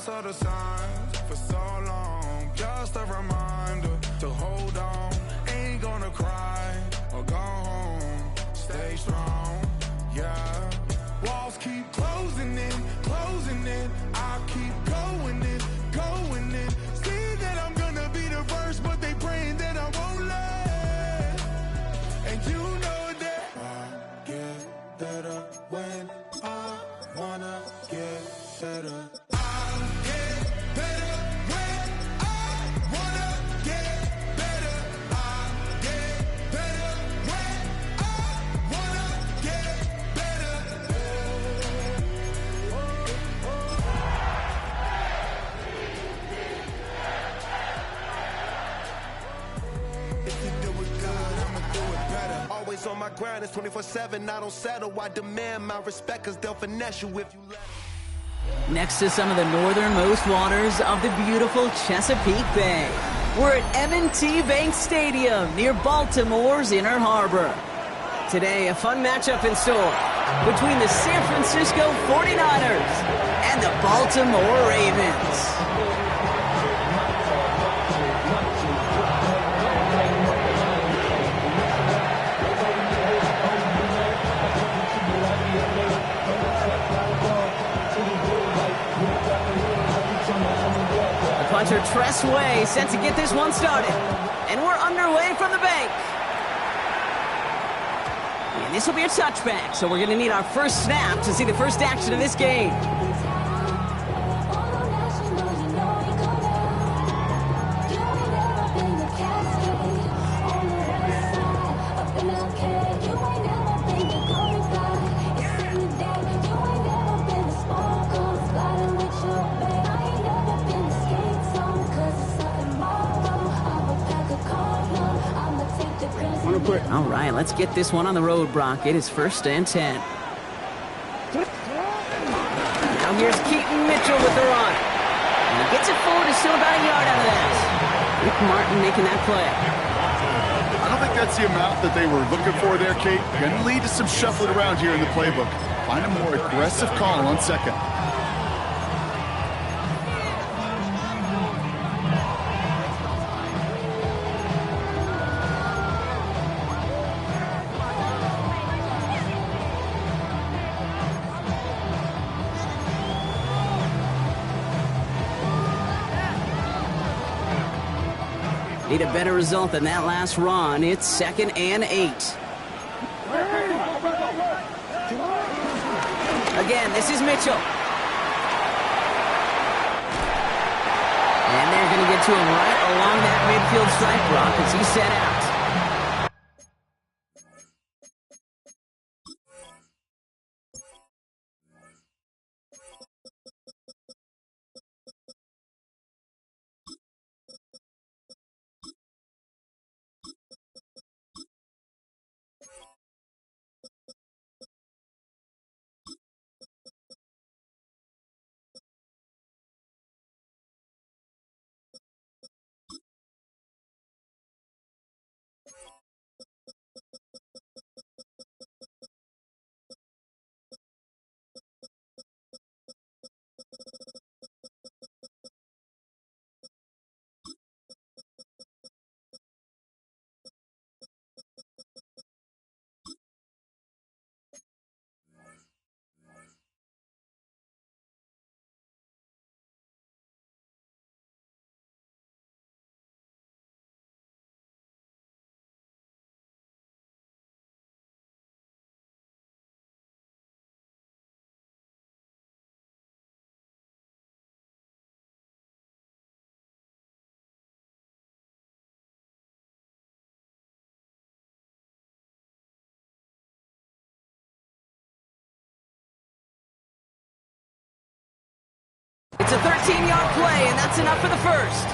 saw the signs for so long, just a reminder to hold on. Ain't gonna cry or go home, stay strong, yeah. Walls keep closing in, I keep going in. See that I'm gonna be the first, but they praying that I won't let. And you know that I get better when I wanna get better. On my grind, it's 24/7. I don't settle. I demand my respect, cause they'll finesse you if you let them. Next to some of the northernmost waters of the beautiful Chesapeake Bay, we're at M&T Bank Stadium near Baltimore's Inner Harbor. Today, a fun matchup in store between the San Francisco 49ers and the Baltimore Ravens. Punter Tress Way set to get this one started. And we're underway from the bank. And this will be a touchback, so we're going to need our first snap to see the first action of this game. All right, let's get this one on the road, Brock. It is 1st and 10. Now here's Keaton Mitchell with the run. And he gets it forward, is still about a yard out of that. Rick Martin making that play. I don't think that's the amount that they were looking for there, Kate. Going to lead to some shuffling around here in the playbook. Find a more aggressive call on second. Need a better result than that last run. It's 2nd and 8. Again, this is Mitchell. And they're going to get to him right along that midfield stripe, Brock, as he's set out. It's a 13-yard play, and that's enough for the first.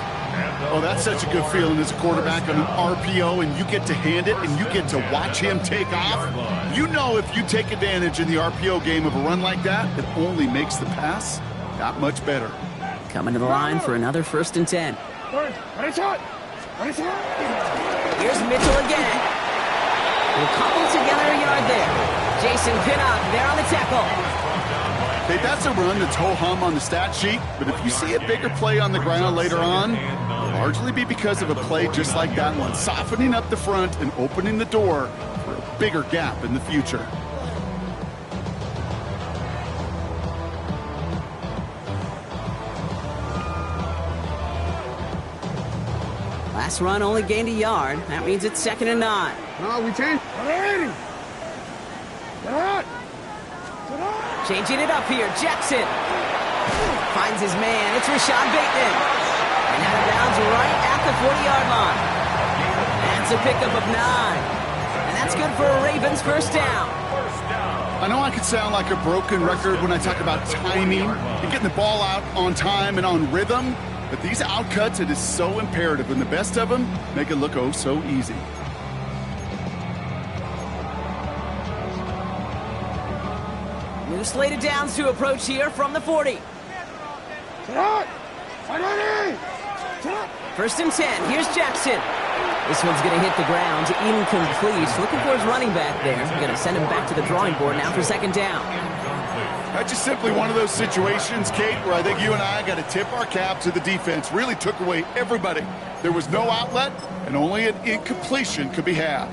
Oh, that's such a good feeling as a quarterback on an RPO, and you get to hand it, and you get to watch him take off. You know if you take advantage in the RPO game of a run like that, it only makes the pass that much better. Coming to the line for another 1st and 10. Here's Mitchell again. We'll cobble together a yard there. Jason Pinnock there on the tackle. Hey, that's a run that's ho-hum on the stat sheet, but if you see a bigger play on the ground later on, it'll largely be because of a play just like that one, softening up the front and opening the door for a bigger gap in the future. Last run only gained a yard. That means it's 2nd and 9. No, we change. Changing it up here. Jackson finds his man. It's Rashad Bateman. And out of bounds right at the 40-yard line. That's a pickup of 9. And that's good for a Ravens first down. I know I could sound like a broken record when I talk about timing and getting the ball out on time and on rhythm, but these outcuts, it is so imperative, and the best of them make it look oh so easy. New slated downs to approach here from the 40. 1st and 10. Here's Jackson. This one's going to hit the ground. Incomplete. Looking for his running back there. Going to send him back to the drawing board now for 2nd down. That's just simply one of those situations, Kate, where I think you and I got to tip our cap to the defense. Really took away everybody. There was no outlet, and only an incompletion could be had.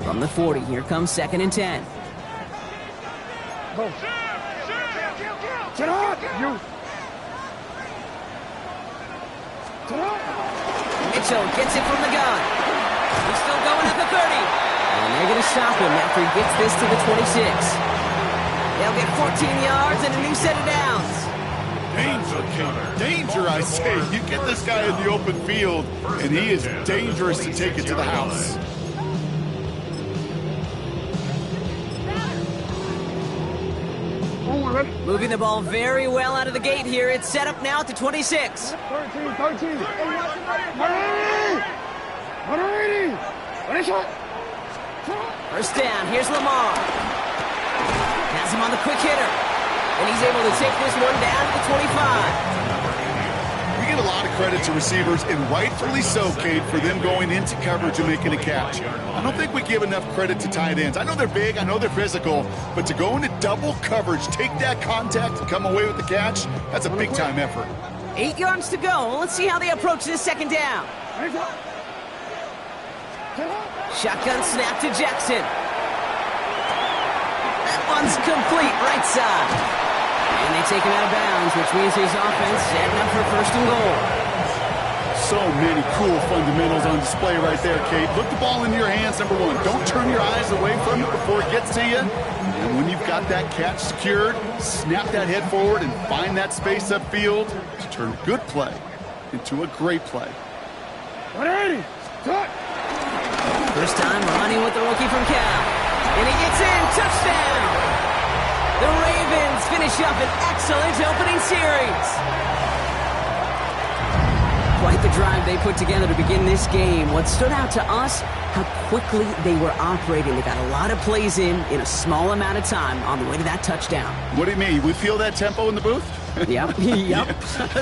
From the 40, here comes 2nd and 10. Mitchell gets it from the gun. He's still going at the 30. And they're going to stop him after he gets this to the 26. They'll get 14 yards and a new set of downs. Danger, Kate. Danger, I say. You get this guy in the open field, and he is dangerous to take it to the house. Moving the ball very well out of the gate here. It's set up now at the 26. 13. First down. Here's Lamar. Has him on the quick hitter. And he's able to take this one down to the 25. We give a lot of credit to receivers, and rightfully so, Kate, for them going into coverage and making a catch. I don't think we give enough credit to tight ends. I know they're big, I know they're physical, but to go into double coverage, take that contact, and come away with the catch, that's a big-time effort. 8 yards to go. Let's see how they approach this 2nd down. Shotgun snap to Jackson. That one's complete, right side. And they take him out of bounds, which means his offense setting up for 1st and goal. So many cool fundamentals on display right there, Kate. Look the ball into your hands, number one. Don't turn your eyes away from it before it gets to you. And when you've got that catch secured, snap that head forward and find that space upfield to turn a good play into a great play. 180. First time running with the rookie from Cal. And he gets in. Touchdown! The Ravens finish up an excellent opening series. Quite the drive they put together to begin this game. What stood out to us, how quickly they were operating. They got a lot of plays in a small amount of time on the way to that touchdown. What do you mean? We feel that tempo in the booth? Yep.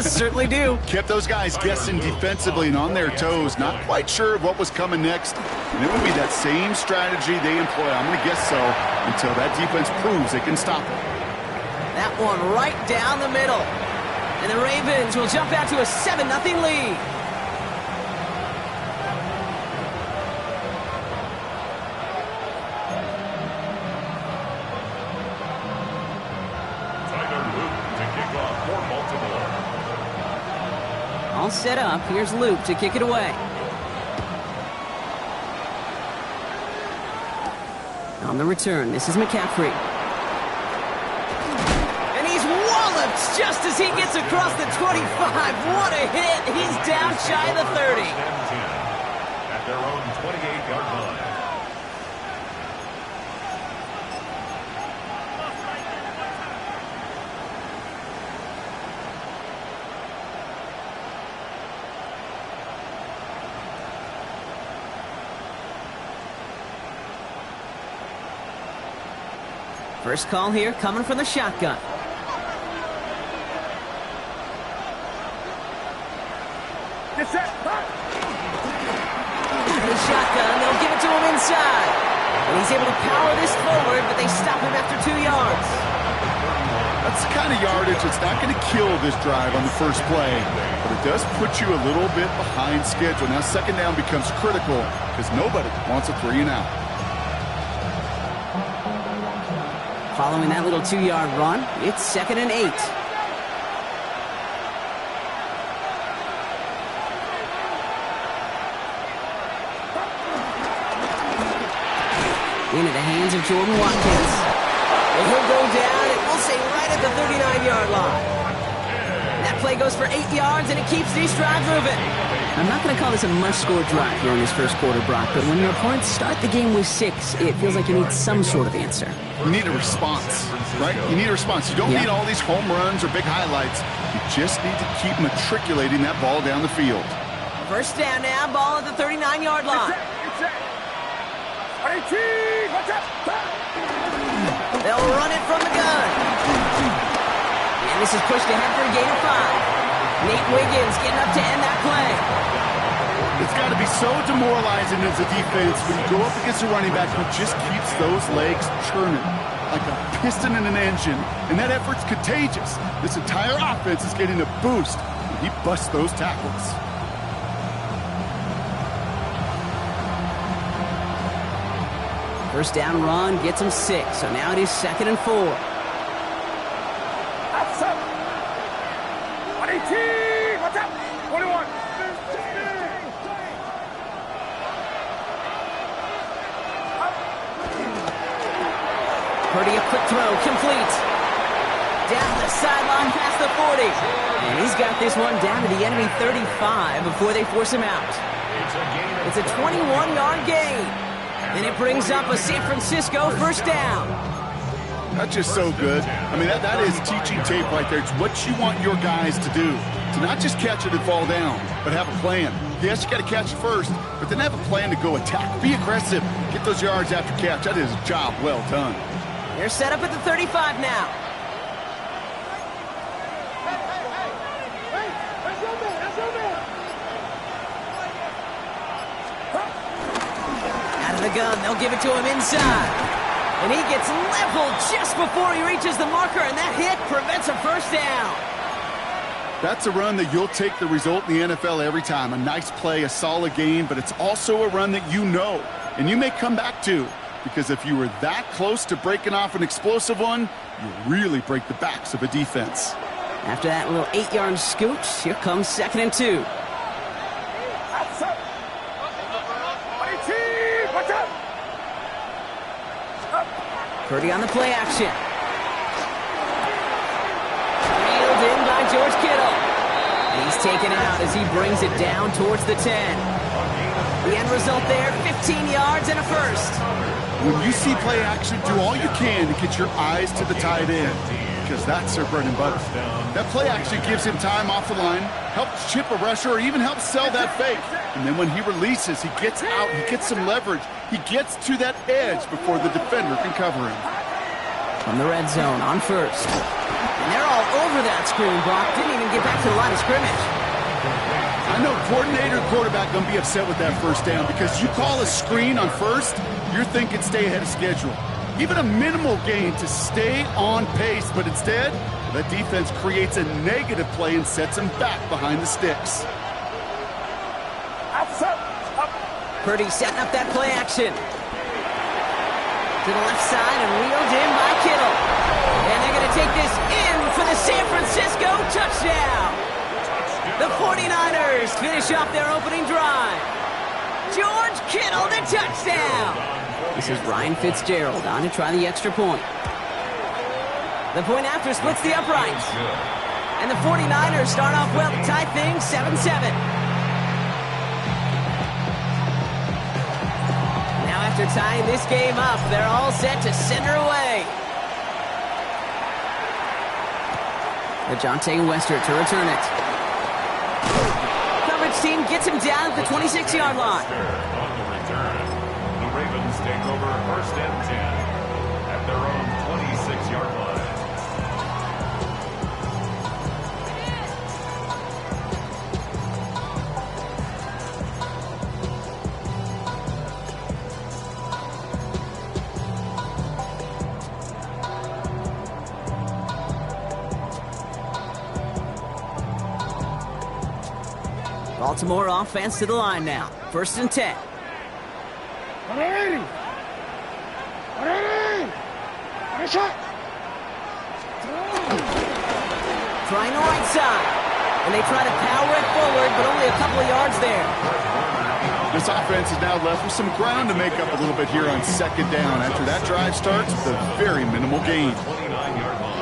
Certainly do. Kept those guys guessing defensively and on their toes, not quite sure of what was coming next. And it would be that same strategy they employ, I'm going to guess so, until that defense proves they can stop it. That one right down the middle. And the Ravens will jump out to a 7-0 lead. All set up. Here's Luke to kick it away. On the return, this is McCaffrey. And he's walloped just as he gets across the 25. What a hit. He's down shy of the 30. At their own 28-yard line. First call here coming from the shotgun. Get set. The shotgun, they'll give it to him inside. He's able to power this forward, but they stop him after 2 yards. That's the kind of yardage that's not going to kill this drive on the first play, but it does put you a little bit behind schedule. Now second down becomes critical because nobody wants a 3 and out. Following that little 2-yard run, it's 2nd and 8. Into the hands of Jordan Watkins. And he'll go down, and we'll say right at the 39-yard line. That play goes for 8 yards, and it keeps this drive moving. I'm not going to call this a must-score drive here in this first quarter, Brock, but when your opponents start the game with 6, it feels like you need some sort of answer. You need a response, right? You need a response. You don't need all these home runs or big highlights. You just need to keep matriculating that ball down the field. First down now, ball at the 39-yard line. They'll run it from the gun. And this is pushed ahead for a gain of 5. Nate Wiggins getting up to end that play. It's got to be so demoralizing as a defense when you go up against a running back who just keeps those legs churning like a piston in an engine. And that effort's contagious. This entire offense is getting a boost when he busts those tackles. First down run gets him 6, so now it is 2nd and 4. Purdy, a quick throw, complete. Down the sideline past the 40. And he's got this one down to the enemy 35 before they force him out. It's a 21-yard gain. And it brings up a San Francisco first down. That's just so good. I mean, that is teaching tape right there. It's what you want your guys to do. To not just catch it and fall down, but have a plan. Yes, you got to catch it first, but then have a plan to go attack. Be aggressive. Get those yards after catch. That is a job well done. They're set up at the 35 now. Out of the gun, they'll give it to him inside. And he gets leveled just before he reaches the marker, and that hit prevents a first down. That's a run that you'll take the result in the NFL every time. A nice play, a solid game, but it's also a run that you know, and you may come back to. Because if you were that close to breaking off an explosive one, you really break the backs of a defense. After that little 8-yard scooch, here comes 2nd and 2. Purdy on the play action. Reeled in by George Kittle. He's taken out as he brings it down towards the 10. The end result there, 15 yards and a first. When you see play action, do all you can to get your eyes to the tight end, because that's their bread and butter. That play action gives him time off the line, helps chip a rusher, or even helps sell that fake. And then when he releases, he gets out, he gets some leverage. He gets to that edge before the defender can cover him. From the red zone on first. And they're all over that screen, Brock. Didn't even get back to the line of scrimmage. I know coordinator and quarterback going to be upset with that first down because you call a screen on first, you're thinking stay ahead of schedule. Even a minimal gain to stay on pace, but instead, the defense creates a negative play and sets him back behind the sticks. Purdy setting up that play action. To the left side and reeled in by Kittle. And they're going to take this in for the San Francisco touchdown. The 49ers finish off their opening drive. George Kittle, the touchdown. This is Ryan Fitzgerald on to try the extra point. The point after splits the uprights. And the 49ers start off well to tie things 7-7. Now after tying this game up, they're all set to send her away. DeJounte Westert to return it. Coverage team gets him down at the 26-yard line. On the return, the Ravens take over 1st and 10 at their own 26-yard line. Baltimore offense to the line now. 1st and 10. Trying the right side. And they try to power it forward, but only a couple of yards there. This offense is now left with some ground to make up a little bit here on 2nd down after that drive starts with a very minimal gain. 29-yard line.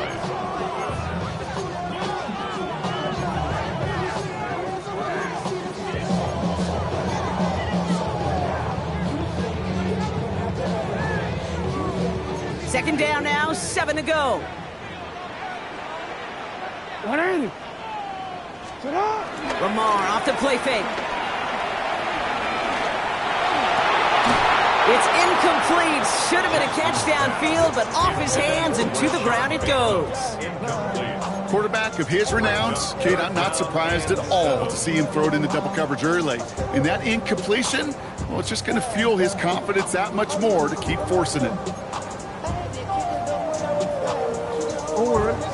Second down now, 7 to go. Lamar off the play fake. It's incomplete. Should have been a catch downfield, but off his hands and to the ground it goes. Quarterback of his renowns, Kate, I'm not surprised at all to see him throw it into double coverage early. And that incompletion, well, it's just going to fuel his confidence that much more to keep forcing it.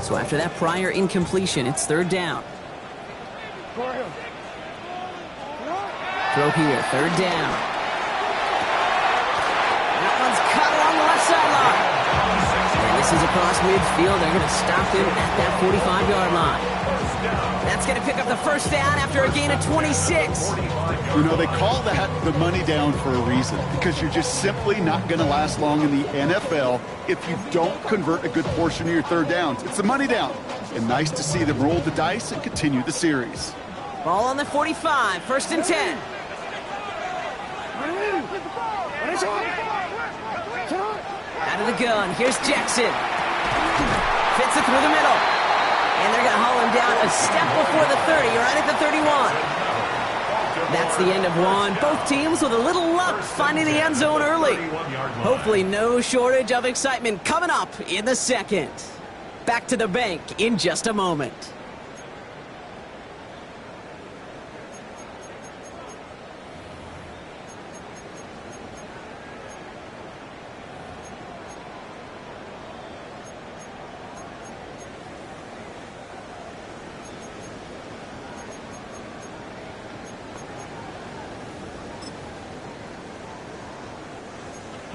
So after that prior incompletion, it's 3rd down. Throw here, 3rd down. That one's cut along the left sideline. And this is across midfield. They're going to stop him at that 45-yard line. That's going to pick up the 1st down after a gain of 26. You know, they call that the money down for a reason, because you're just simply not going to last long in the NFL if you don't convert a good portion of your 3rd downs. It's the money down. And nice to see them roll the dice and continue the series. Ball on the 45, 1st and 10. Out of the gun, here's Jackson. Fits it through the middle. And they're going to haul him down a step before the 30, right at the 31. That's the end of one. Both teams with a little luck finding the end zone early. Hopefully no shortage of excitement coming up in the 2nd. Back to the bank in just a moment.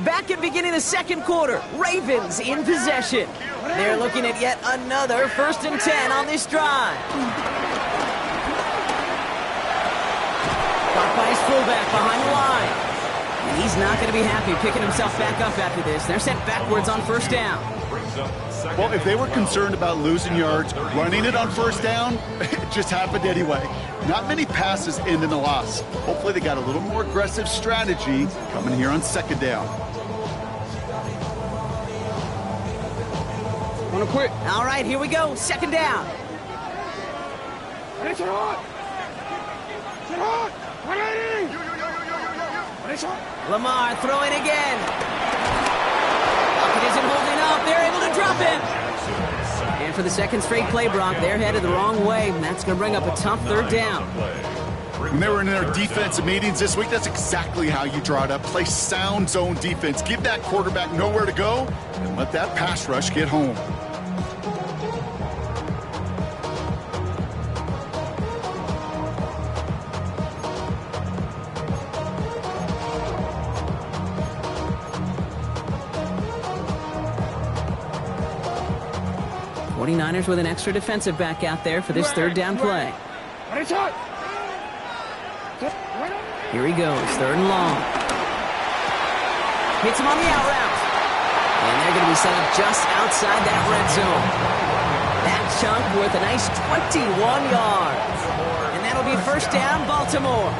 Back at beginning the 2nd quarter, Ravens in possession. They're looking at yet another 1st and 10 on this drive. Caught by his fullback behind the line. And he's not going to be happy picking himself back up after this. They're sent backwards on 1st down. Well, if they were concerned about losing yards, running it on 1st down, it just happened anyway. Not many passes end in a loss. Hopefully they got a little more aggressive strategy coming here on 2nd down. Wanna quit? All right, here we go. 2nd down. Lamar throwing again. Pocket isn't holding up. They're able to drop him. And for the 2nd straight play, Brock, they're headed the wrong way. And that's going to bring up a tough 3rd down. When they were in their defensive meetings this week, that's exactly how you draw it up. Play sound zone defense. Give that quarterback nowhere to go and let that pass rush get home. Niners with an extra defensive back out there for this 3rd down play. Here he goes, 3rd and long. Hits him on the out route. And they're going to be set up just outside that red zone. That chunk worth a nice 21 yards. And that'll be 1st down, Baltimore.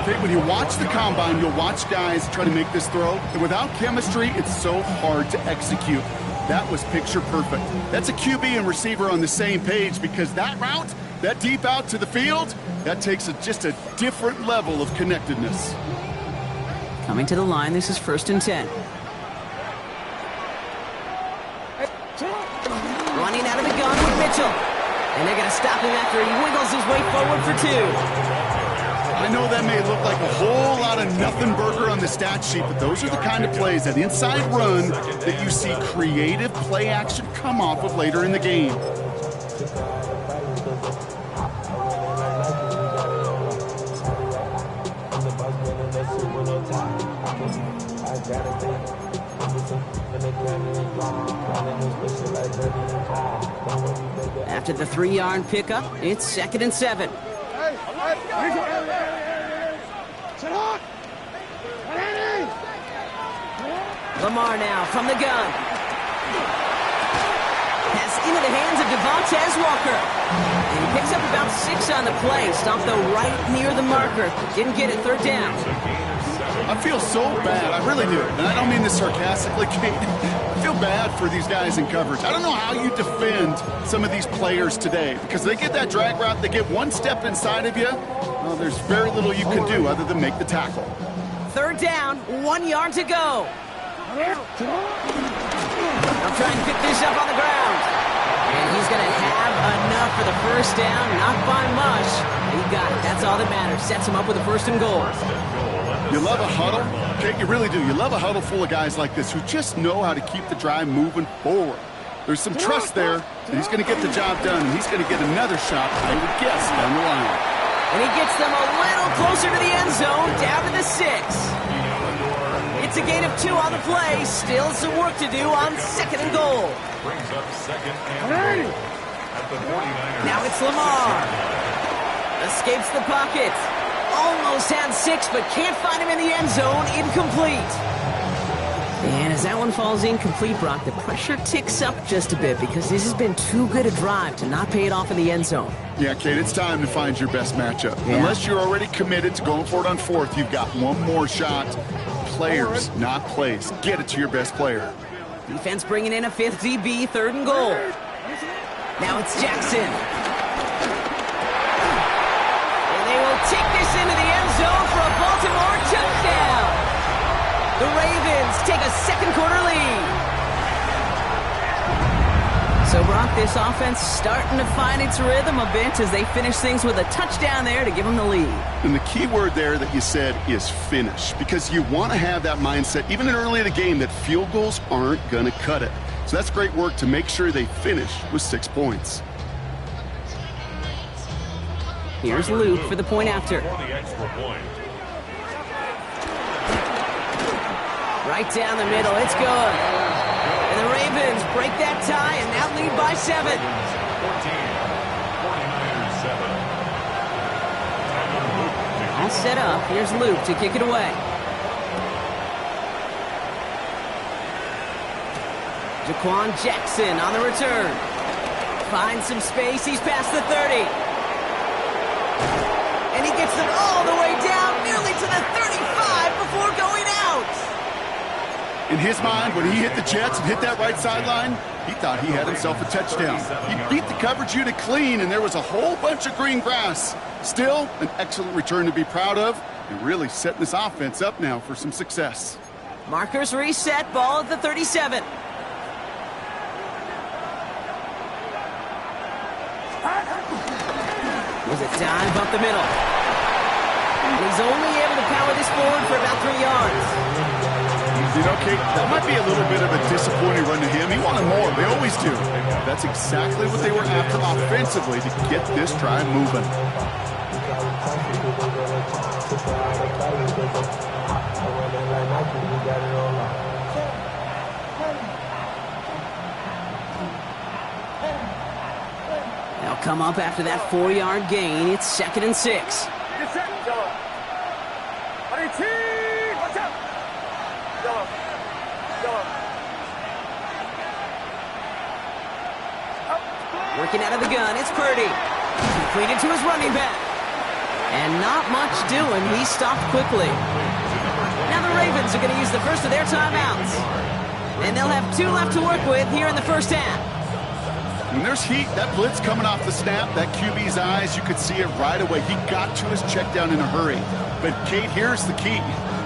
Okay, when you watch the combine, you'll watch guys try to make this throw. And without chemistry, it's so hard to execute. That was picture perfect. That's a QB and receiver on the same page, because that route, that deep out to the field, that takes just a different level of connectedness. Coming to the line, this is 1st and 10. Running out of the gun with Mitchell. And they're going to stop him after he wiggles his way forward for 2. I know that may look like a whole lot of nothing burger on the stat sheet, but those are the kind of plays, that inside run, that you see creative play action come off of later in the game. After the 3-yard pickup, it's 2nd and 7. Lamar now from the gun. Pass into the hands of Devontae Walker. And he picks up about 6 on the play. Stopped though right near the marker. Didn't get it, 3rd down. I feel so bad. I really do. And I don't mean this sarcastically, Kate. I feel bad for these guys in coverage. I don't know how you defend some of these players today because they get that drag route, they get one step inside of you. Well, there's very little you can do other than make the tackle. 3rd down, 1 yard to go. I'll try and pick this up on the ground. And he's going to have enough for the 1st down. Not by much. He got it. That's all that matters. Sets him up with a 1st and goal. You love a huddle? Okay, you really do. You love a huddle full of guys like this who just know how to keep the drive moving forward. There's some trust there, and he's going to get the job done, and he's going to get another shot, I would guess, down the line. And he gets them a little closer to the end zone, down to the 6. It's a gain of 2 on the play. Still some work to do on 2nd and goal. Brings up 2nd and 4 at the 49ers. Now it's Lamar. Escapes the pocket. Almost had 6, but can't find him in the end zone. Incomplete. And as that one falls incomplete, Brock, the pressure ticks up just a bit because this has been too good a drive to not pay it off in the end zone. Yeah, Kate, it's time to find your best matchup. Yeah. Unless you're already committed to going for it on 4th, you've got one more shot. Players, not plays. Get it to your best player. Defense bringing in a 5th DB, 3rd and goal. Now it's Jackson. And they will take this into the end zone for a Baltimore touchdown. The Ravens take a 2nd quarter lead. So, Brock, this offense starting to find its rhythm a bit as they finish things with a touchdown there to give them the lead. And the key word there that you said is finish, because you want to have that mindset, even early in the game, that field goals aren't going to cut it. So that's great work to make sure they finish with 6 points. Here's Luke for the point after. For the extra point. Right down the middle, it's good. And the Ravens break that tie and now lead by 7. 14, 49ers 7. All set up. Here's Luke to kick it away. Jaquan Jackson on the return. Finds some space. He's past the 30. And he gets them all the way down, nearly to the 35 before going out. In his mind, when he hit the Jets and hit that right sideline, he thought he had himself a touchdown. He beat the coverage unit clean, and there was a whole bunch of green grass. Still, an excellent return to be proud of, and really setting this offense up now for some success. Markers reset, ball at the 37. Was a dive up the middle. And he's only able to power this forward for about 3 yards. You know, Kate, that might be a little bit of a disappointing run to him. He wanted more. They always do. That's exactly what they were after offensively to get this drive moving. They'll come up after that 4-yard gain. It's 2nd and 6. Working out of the gun, it's Purdy. Completed to his running back. And not much doing. He stopped quickly. Now the Ravens are going to use the first of their timeouts. And they'll have 2 left to work with here in the first half. When there's heat, that blitz coming off the snap, that QB's eyes, you could see it right away. He got to his check down in a hurry. But, Kate, here's the key.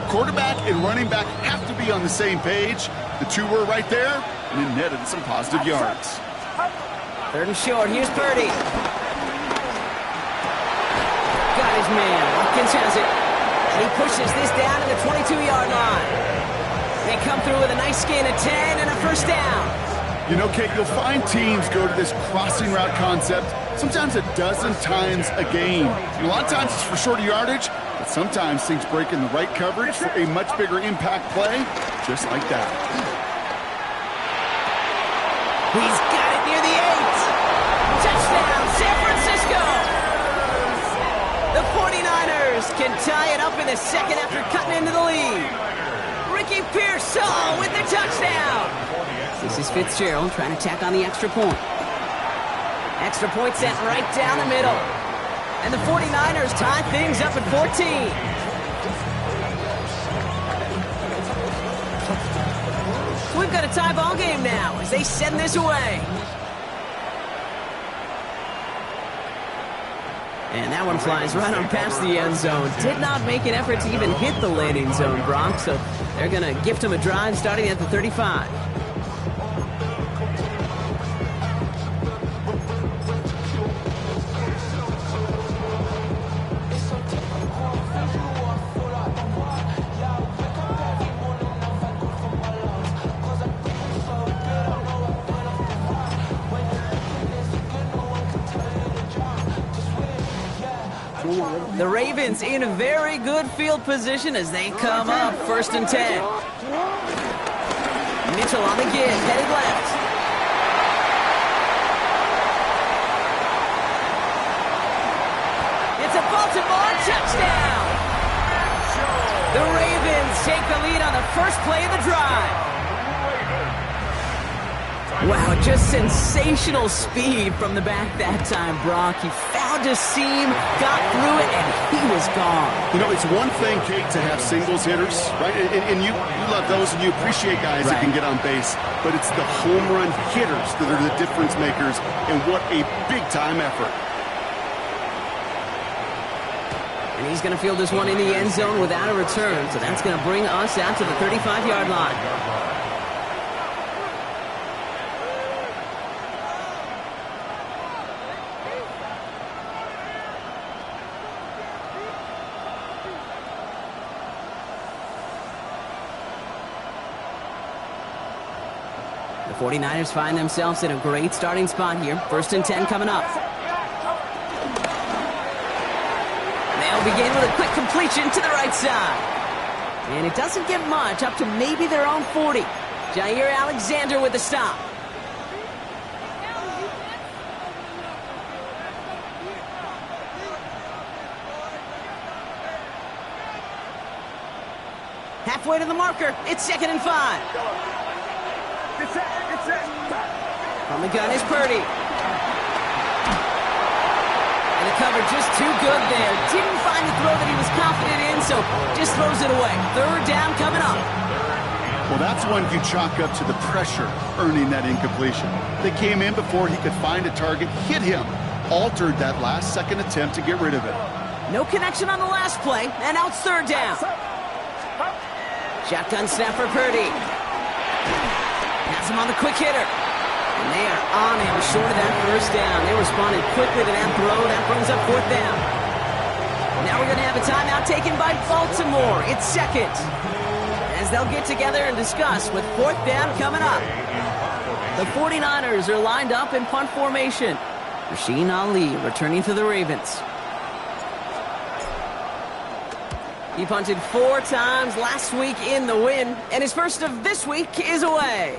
Quarterback and running back have to be on the same page. The 2 were right there, and it netted some positive yards. 3rd and short. Here's Purdy. Got his man. Watkins has it. And he pushes this down to the 22-yard line. They come through with a nice gain of 10 and a first down. You know, Kate, you'll find teams go to this crossing route concept sometimes a dozen times a game. And a lot of times it's for shorter yardage, but sometimes things break in the right coverage for a much bigger impact play, just like that. He's got it near the 8. Touchdown, San Francisco! The 49ers can tie it up in the second after cutting into the lead. Ricky Pearsall with the touchdown. This is Fitzgerald trying to tack on the extra point. Extra point sent right down the middle. And the 49ers tie things up at 14. So we've got a tie ball game now as they send this away. And that one flies right on past the end zone. Did not make an effort to even hit the landing zone, Brock. So they're going to gift him a drive starting at the 35. The Ravens in a very good field position as they come up 1st and 10. Mitchell on the give, headed left. It's a Baltimore touchdown! The Ravens take the lead on the first play of the drive. Wow, just sensational speed from the back that time, Brock. He found a seam, got through it, and he was gone. You know, it's one thing, Kate, to have singles hitters, right? And you love those, and you appreciate guys that can get on base. But it's the home run hitters that are the difference makers, and what a big-time effort. And he's going to field this one in the end zone without a return, so that's going to bring us out to the 35-yard line. The 49ers find themselves in a great starting spot here. 1st and 10 coming up. They'll begin with a quick completion to the right side. And it doesn't get much, up to maybe their own 40. Jair Alexander with the stop. Halfway to the marker, it's 2nd and 5. From the gun is Purdy. And the cover just too good there. Didn't find the throw that he was confident in, so just throws it away. 3rd down coming up. Well, that's one you chalk up to the pressure earning that incompletion. They came in before he could find a target, hit him, altered that last second attempt to get rid of it. No connection on the last play, and now it's 3rd down. Shotgun snap for Purdy. Has him on the quick hitter. And they are on him short of that 1st down. They responded quickly to that throw. That brings up 4th down. Now we're going to have a timeout taken by Baltimore. It's 2nd. As they'll get together and discuss with 4th down coming up. The 49ers are lined up in punt formation. Rasheen Ali returning to the Ravens. He punted 4 times last week in the win, and his first of this week is away.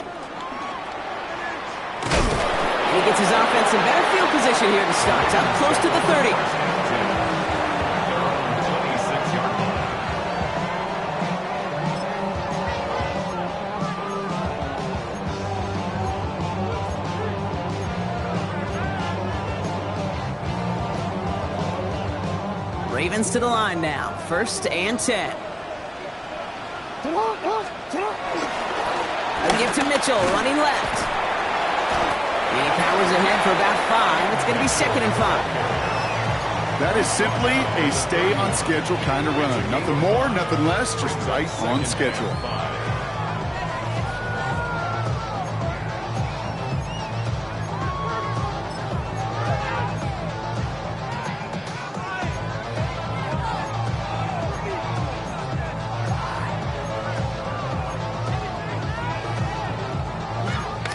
And he gets his offense in better field position here to start. Up close to the 30. Ravens to the line now. 1st and 10. A give to Mitchell, running left. And he powers ahead for about 5. It's going to be 2nd and 5. That is simply a stay on schedule kind of run. Nothing more, nothing less, just right on schedule.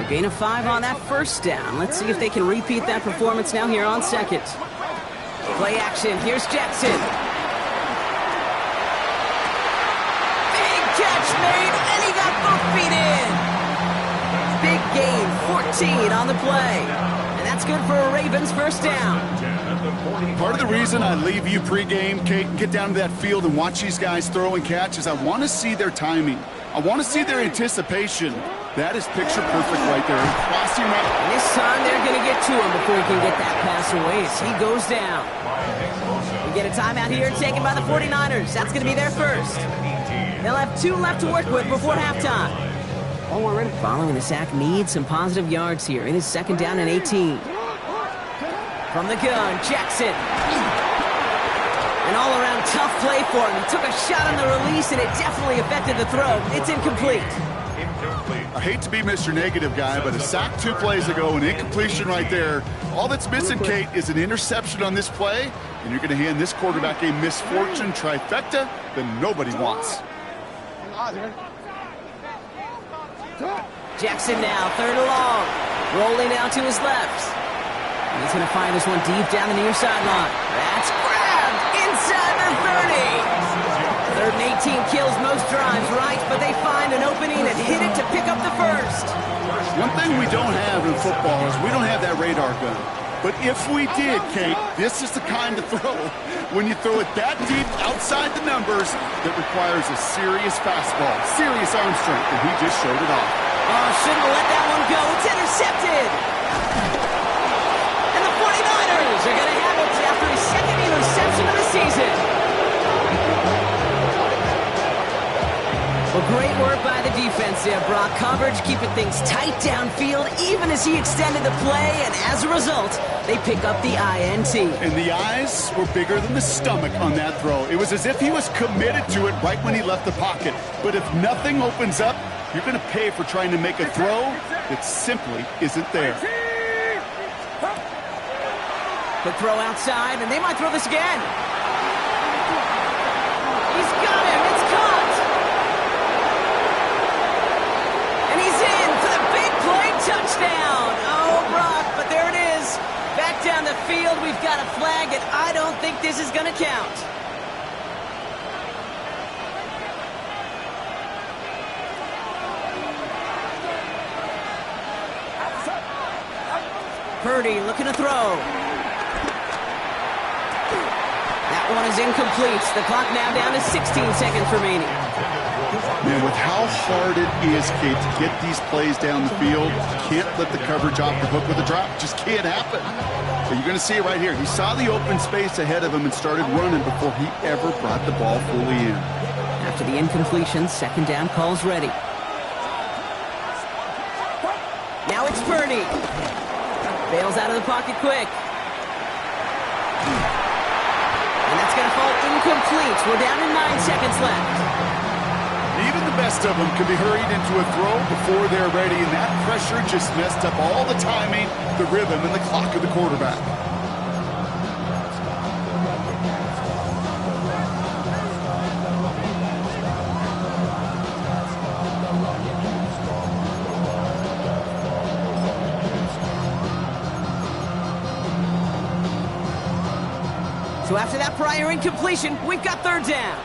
Gain of 5 on that 1st down. Let's see if they can repeat that performance now here on 2nd. Play action. Here's Jackson. Big catch made, and he got both feet in. big gain, 14 on the play. And that's good for a Ravens first down. Part of the reason I leave you pregame, Kate, and get down to that field and watch these guys throw and catch is I want to see their timing. I want to see their anticipation. That is picture perfect right there. Crossing right. And this time they're going to get to him before he can get that pass away as he goes down. We get a timeout here taken by the 49ers. That's going to be their first. They'll have 2 left to work with before halftime. Following the sack needs some positive yards here. It is second down and 18. From the gun, Jackson. An all-around tough play for him. He took a shot on the release, and it definitely affected the throw. It's incomplete. I hate to be Mr. Negative guy, but a sack 2 plays ago, an incompletion right there. All that's missing, Kate, is an interception on this play, and you're going to hand this quarterback a misfortune trifecta that nobody wants. Jackson now, third and long. Rolling out to his left. And he's going to find this one deep down the near sideline. That's grabbed inside the 30. Third and 18 kills most drives, right? But they find an opening and hit it to pick up the first. One thing we don't have in football is we don't have that radar gun. But if we did, Kate, this is the kind of throw, when you throw it that deep outside the numbers, that requires a serious fastball, serious arm strength, and he just showed it off. Oh, shouldn't have let that one go. It's intercepted. And the 49ers are going to have it after his second interception of the season. Well, great work by the defense there, Brock. Coverage keeping things tight downfield, even as he extended the play, and as a result, they pick up the INT. And the eyes were bigger than the stomach on that throw. It was as if he was committed to it right when he left the pocket. But if nothing opens up, you're going to pay for trying to make a throw that simply isn't there. Quick throw outside, and they might throw this again. He's got him. It's caught. And he's in for the big play touchdown. Oh, Brock, but there it is. Back down the field, we've got a flag, and I don't think this is going to count. Purdy looking to throw. That one is incomplete. The clock now down to 16 seconds remaining. Man, with how hard it is, Kate, to get these plays down the field, can't let the coverage off the hook with a drop. Just can't happen. But you're going to see it right here. He saw the open space ahead of him and started running before he ever brought the ball fully in. After the incompletion, second down calls ready. Now it's Purdy. Bails out of the pocket quick. And that's going to fall incomplete. We're down to 9 seconds left. Even the best of them can be hurried into a throw before they're ready, and that pressure just messed up all the timing, the rhythm, and the clock of the quarterback. So after that prior incompletion, we've got third down.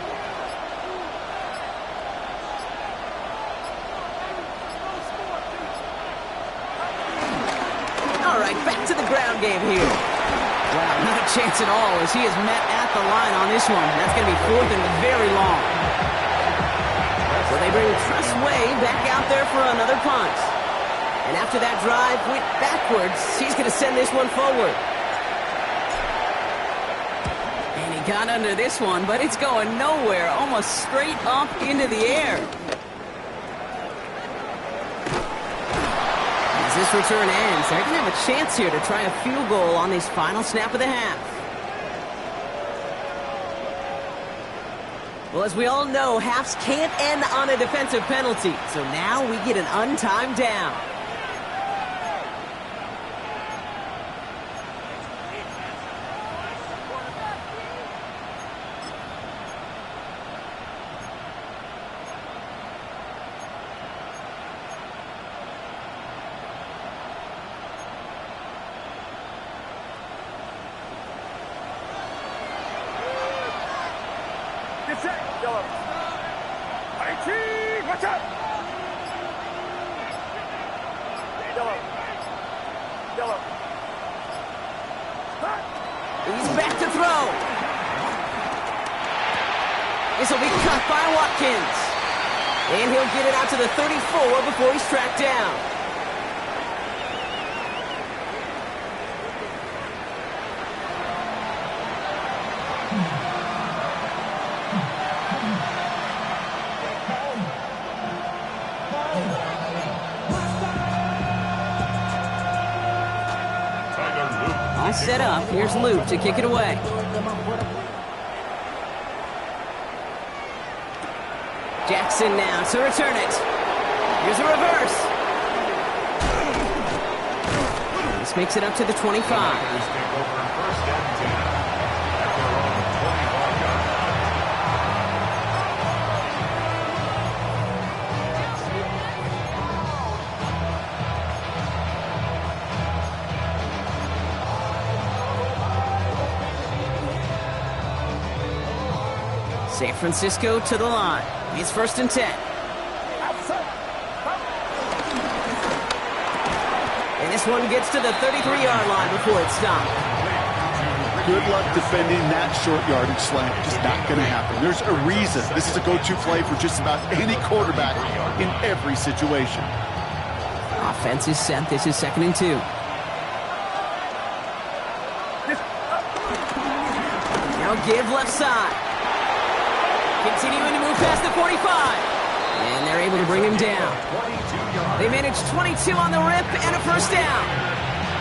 All right, back to the ground game here. Wow, not a chance at all as he is met at the line on this one. That's going to be fourth and very long. So they bring Tress Way back out there for another punt. And after that drive went backwards, he's going to send this one forward. Got under this one, but it's going nowhere, almost straight up into the air. As this return ends, they're going to have a chance here to try a field goal on this final snap of the half. Well, as we all know, halves can't end on a defensive penalty, so now we get an untimed down. He's back to throw. This will be cut by Watkins. And he'll get it out to the 34 before he's tracked down. All set up. Here's Luke to kick it away. Jackson now to return it. Here's a reverse. This makes it up to the 25. San Francisco to the line. It's 1st and 10. And this one gets to the 33-yard line before it's stopped. Good luck defending that short yardage slant. Just not going to happen. There's a reason this is a go-to play for just about any quarterback in every situation. Offense is set. This is 2nd and 2. Now give left side. Continuing to move past the 45. And they're able to bring him down. They managed 22 on the rip and a 1st down.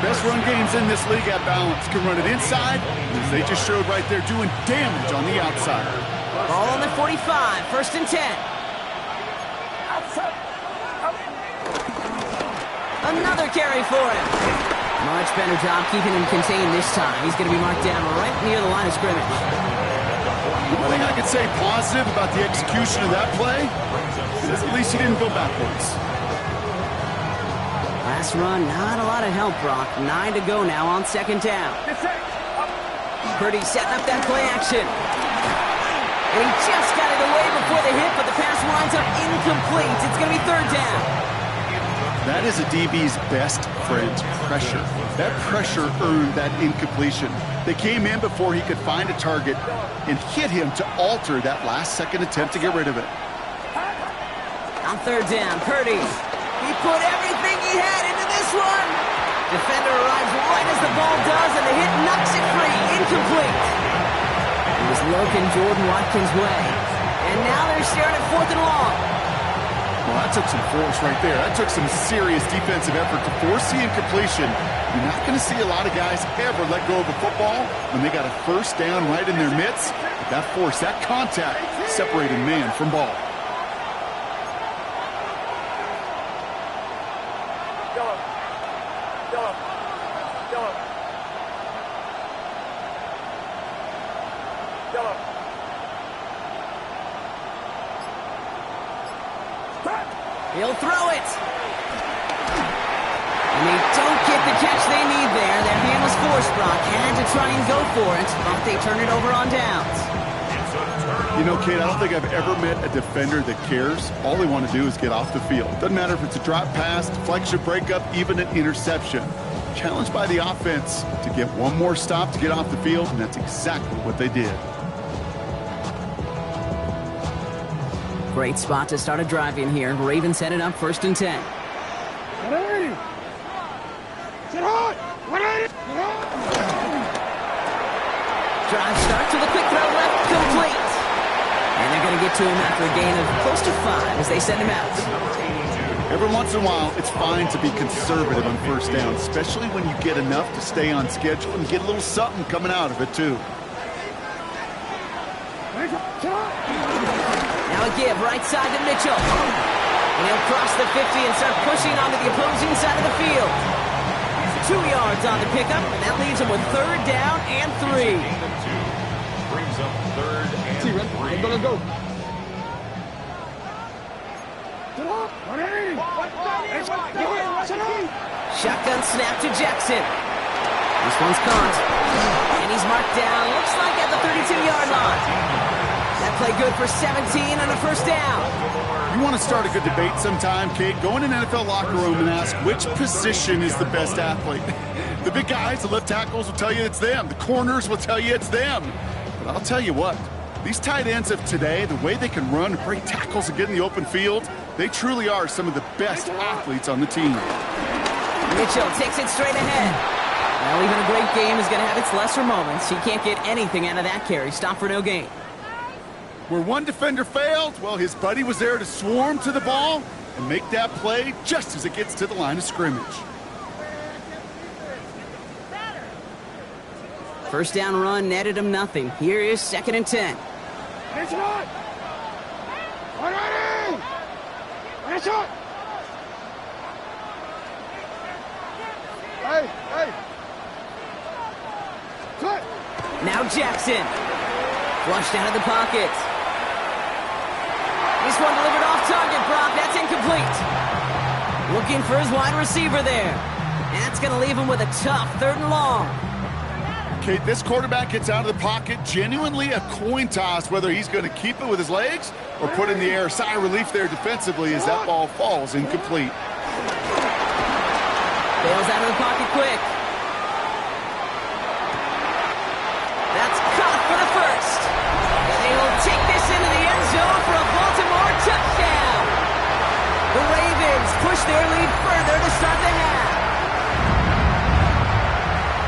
Best run games in this league at balance. Can run it inside, as they just showed right there, doing damage on the outside. Ball on the 45, 1st and 10. Another carry for him. Much better job keeping him contained this time. He's going to be marked down right near the line of scrimmage. One thing I could say positive about the execution of that play is at least he didn't go backwards. Last run, not a lot of help, Brock. 9 to go now on 2nd down. Purdy setting up that play action. And he just got it away before the hit, but the pass winds up incomplete. It's going to be 3rd down. That is a DB's best friend, pressure. That pressure earned that incompletion. They came in before he could find a target and hit him to alter that last-second attempt to get rid of it. On 3rd down, Purdy. He put everything he had into this one. Defender arrives right as the ball does, and the hit knocks it free. Incomplete. It was looking Jordan Watkins' way. And now they're staring at 4th and long. Well, that took some force right there. That took some serious defensive effort to force the incompletion. You're not going to see a lot of guys ever let go of a football when they got a 1st down right in their midst. But that force, that contact, separated man from ball. He'll throw it. And they don't get the catch they need there. Their hand was forced, Brock. Had to try and go for it, but they turn it over on downs. You know, Kate, I don't think I've ever met a defender that cares. All they want to do is get off the field. Doesn't matter if it's a drop pass, deflection, breakup, even an interception. Challenged by the offense to get one more stop to get off the field, and that's exactly what they did. Great spot to start a drive in here. Ravens headed up 1st and 10. Drive start to the quick throw left, complete. And they're going to get to him after a gain of close to 5 as they send him out. Every once in a while, it's fine to be conservative on 1st down, especially when you get enough to stay on schedule and get a little something coming out of it, too. Now a give right side to Mitchell. And he'll cross the 50 and start pushing onto the opposing side of the field. 2 yards on the pickup, and that leaves him with 3rd down and 3. Brings up 3rd and 3. Let's go. Shotgun snap to Jackson. This one's caught. And he's marked down, looks like at the 32-yard line. That play good for 17 and a first down. You want to start a good debate sometime, Kate? Go in an NFL locker room and ask which position is the best athlete. The big guys, the left tackles will tell you it's them. The corners will tell you it's them. But I'll tell you what, these tight ends of today, the way they can run, break tackles, and get in the open field, they truly are some of the best athletes on the team. Mitchell takes it straight ahead. Well, even a great game is going to have its lesser moments. He can't get anything out of that carry. Stop for no gain. Where one defender failed, well, his buddy was there to swarm to the ball and make that play just as it gets to the line of scrimmage. First down run netted him nothing. Here is 2nd and 10. Attention on! Alrighty! Attention! Hey, hey! Cut! Now Jackson. Flushed out of the pocket. This one delivered off target, Brock. That's incomplete. Looking for his wide receiver there. That's going to leave him with a tough 3rd and long. Kate, this quarterback gets out of the pocket, genuinely a coin toss whether he's going to keep it with his legs or put in the air. Sigh of relief there defensively as that ball falls incomplete. Bails out of the pocket quick. That's caught for the first. And they will take this into the end zone for a Baltimore touchdown. The Ravens push their lead further to start the half.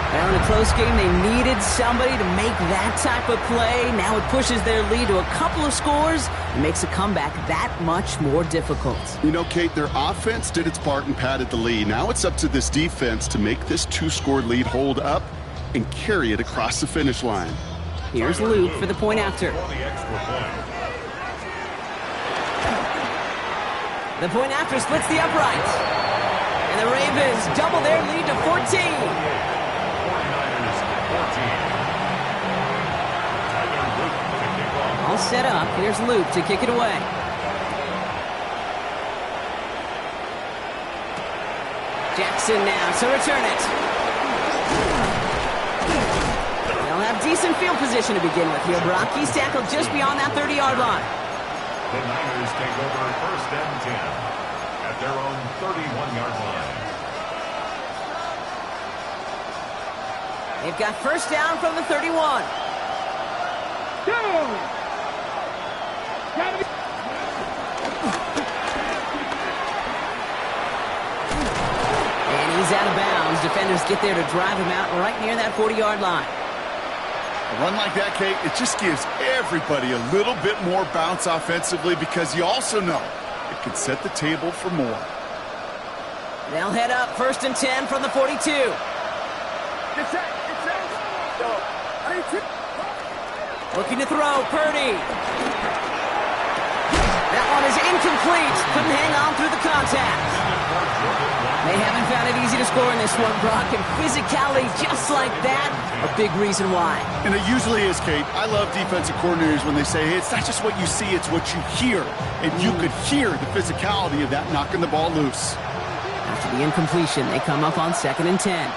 Now in a close game, they needed somebody to make that type of play. Now it pushes their lead to a couple of scores and makes a comeback that much more difficult. You know, Kate, their offense did its part and padded the lead. Now it's up to this defense to make this 2-score lead hold up and carry it across the finish line. Here's Luke for the point after. The point after splits the upright. And the Ravens double their lead to 14. All set up. Here's Luke to kick it away. Jackson now to return it. They'll have decent field position to begin with here, Brock. He's tackled just beyond that 30-yard line. The Niners take over 1st and 10 at their own 31-yard line. They've got first down from the 31. And he's out of bounds. Defenders get there to drive him out right near that 40-yard line. A run like that, Kate, it just gives everybody a little bit more bounce offensively because you also know it can set the table for more. They'll head up 1st and 10 from the 42. Looking to throw, Purdy. That one is incomplete. Couldn't hang on through the contact. They haven't found it easy to score in this one, Brock, and physicality just like that, a big reason why. And it usually is, Kate. I love defensive coordinators when they say, hey, it's not just what you see, it's what you hear. And you could hear the physicality of that knocking the ball loose. After the incompletion, they come up on 2nd and 10.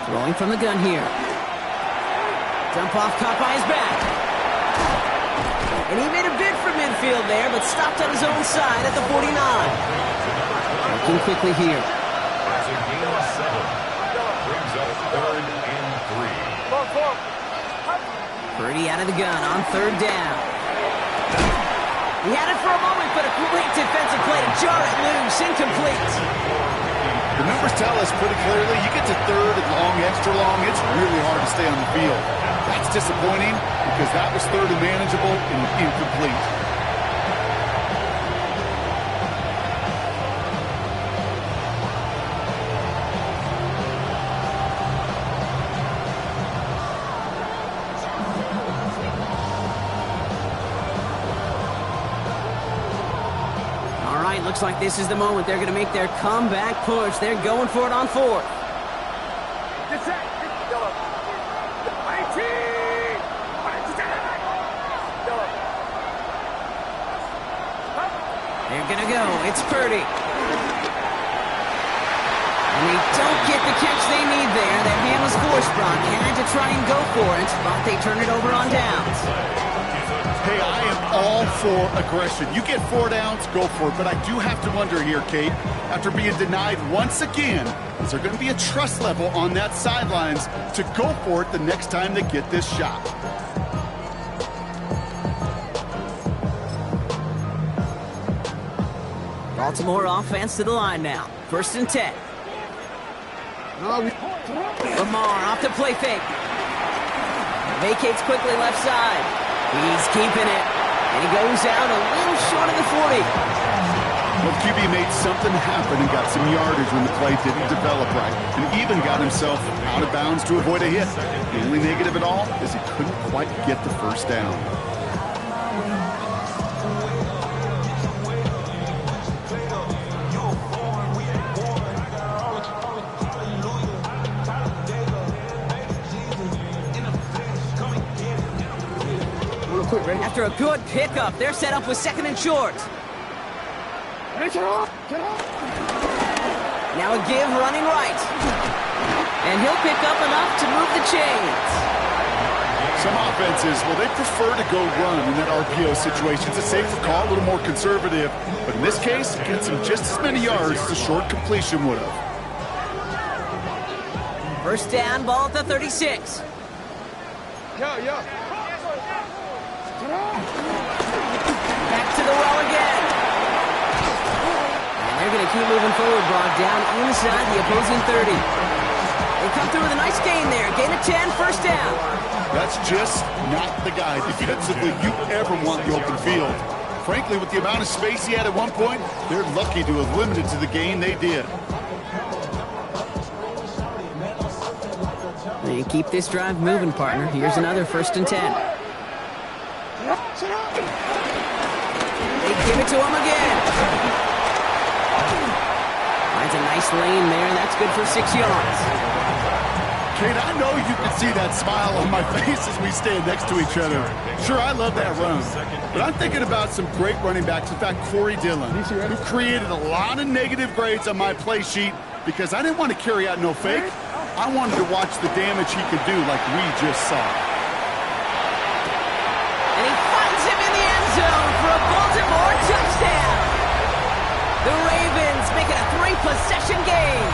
Throwing from the gun here. Jump off caught by his back. And he made a bid for midfield there, but stopped on his own side at the 49. Looking quickly here. That's a gain of 7. Brings up 3rd and 3. Purdy out of the gun on 3rd down. He had it for a moment, but a great defensive play to jar it loose. Incomplete. The numbers tell us pretty clearly, you get to 3rd and long, extra long, it's really hard to stay on the field. That's disappointing because that was 3rd and manageable and incomplete. Looks like this is the moment they're going to make their comeback push. They're going for it on 4th. to go. It's Purdy. And they don't get the catch they need there. That hand was forced. Brock had to try and go for it, but they turn it over on downs. Hey, I am all for aggression. You get 4 downs, go for it. But I do have to wonder here, Kate, after being denied once again, is there going to be a trust level on that sidelines to go for it the next time they get this shot? Baltimore offense to the line now. 1st and 10. Lamar off the play fake. Vacates quickly left side. He's keeping it. And he goes out a little short of the 40. Well, QB made something happen and got some yardage when the play didn't develop right. And even got himself out of bounds to avoid a hit. The only negative at all is he couldn't quite get the 1st down. After a good pickup, they're set up with 2nd and short. Get off! Get off! Now a give running right. And he'll pick up enough to move the chains. Some offenses, well, they prefer to go run in that RPO situation. It's a safer call, a little more conservative. But in this case, it gets him just as many yards as a short completion would have. 1st down, ball at the 36. Yo. Back to the well again. And they're going to keep moving forward, Brock, down inside the opposing 30. They come through with a nice gain there. Gain of 10, 1st down. That's just not the guy defensively you ever want the open field. Frankly, with the amount of space he had at one point, they're lucky to have limited to the gain they did. They keep this drive moving, partner. Here's another 1st and 10. They give it to him again. Finds a nice lane there. That's good for 6 yards. Kate, I know you can see that smile on my face as we stand next to each other. Sure, I love that run. But I'm thinking about some great running backs. In fact, Corey Dillon, who created a lot of negative grades on my play sheet because I didn't want to carry out no fake. I wanted to watch the damage he could do like we just saw. And he finds him in the end zone for a Baltimore touchdown. The Ravens make it a 3-possession game.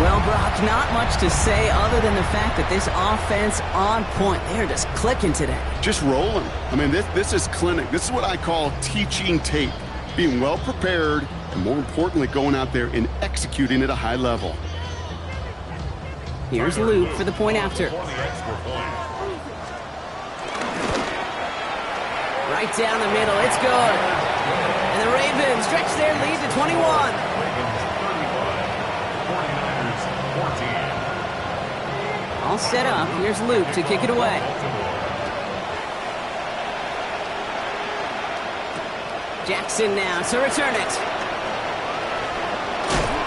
Well, Brock, not much to say other than the fact that this offense on point. They're just clicking today. Just rolling. I mean, this is clinic. This is what I call teaching tape. Being well prepared, and more importantly, going out there and executing at a high level. Here's Luke for the point after. Right down the middle, it's good. And the Ravens stretch their lead to 21. All set up. Here's Luke to kick it away. Jackson now to return it.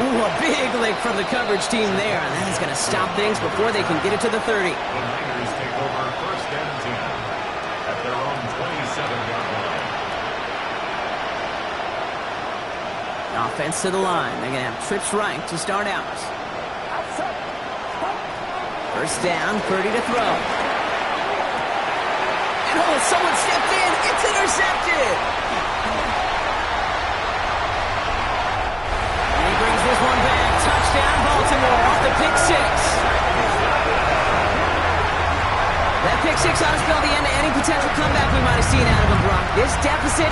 Ooh, a big lick from the coverage team there, and that is going to stop things before they can get it to the 30. The Niners take over 1st and 10 at their own 27-yard line. Offense to the line. They're going to have trips right to start out. 1st down, Purdy to throw. And oh, someone stepped in. It's intercepted. This one back, touchdown Baltimore off the pick 6. That pick 6 ought to spell the end to any potential comeback we might have seen out of him, Brock. This deficit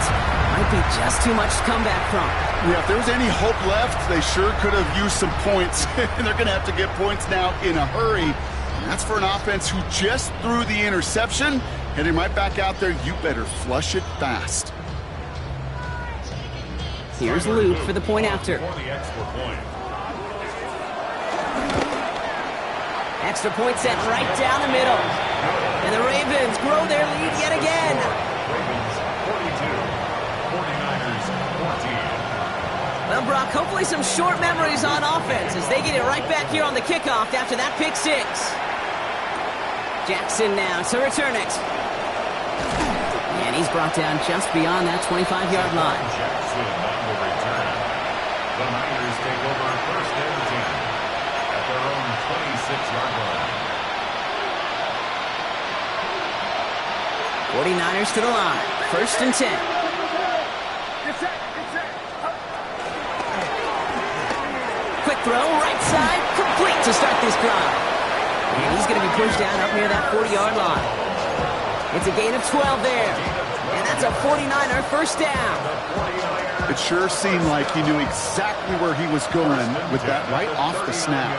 might be just too much to come back from. Yeah, if there was any hope left, they sure could have used some points. And they're going to have to get points now in a hurry. And that's for an offense who just threw the interception. Heading right back out there, you better flush it fast. Here's Luke for the point after. Extra point set right down the middle. And the Ravens grow their lead yet again. Ravens 42, 49ers 14. Well, Brock, hopefully some short memories on offense as they get it right back here on the kickoff after that pick 6. Jackson now to return it. And he's brought down just beyond that 25-yard line. Jackson on the return. The Niners take over first and 10 at their own 26-yard line. 49ers to the line. First and 10. Quick throw, right side, complete to start this drive. And he's going to be pushed down up near that 40-yard line. It's a gain of 12 there. And that's a 49er first down. It sure seemed like he knew exactly where he was going with that right off the snap.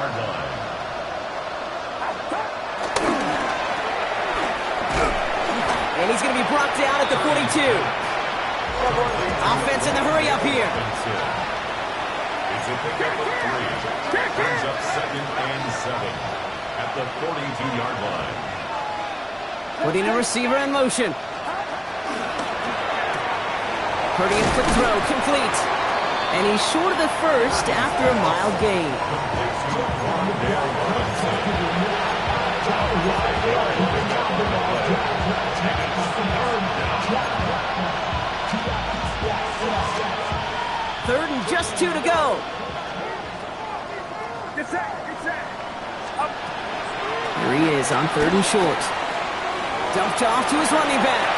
And he's going to be brought down at the 42. Offense in the hurry up here. It's a pickup of 3. Brings up 2nd and 7 at the 42-yard line. Putting a receiver in motion. Purdy, a quick throw, complete. And he's short of the first after a mild gain. Third and just 2 to go. Here he is on 3rd and short. Dumped off to his running back.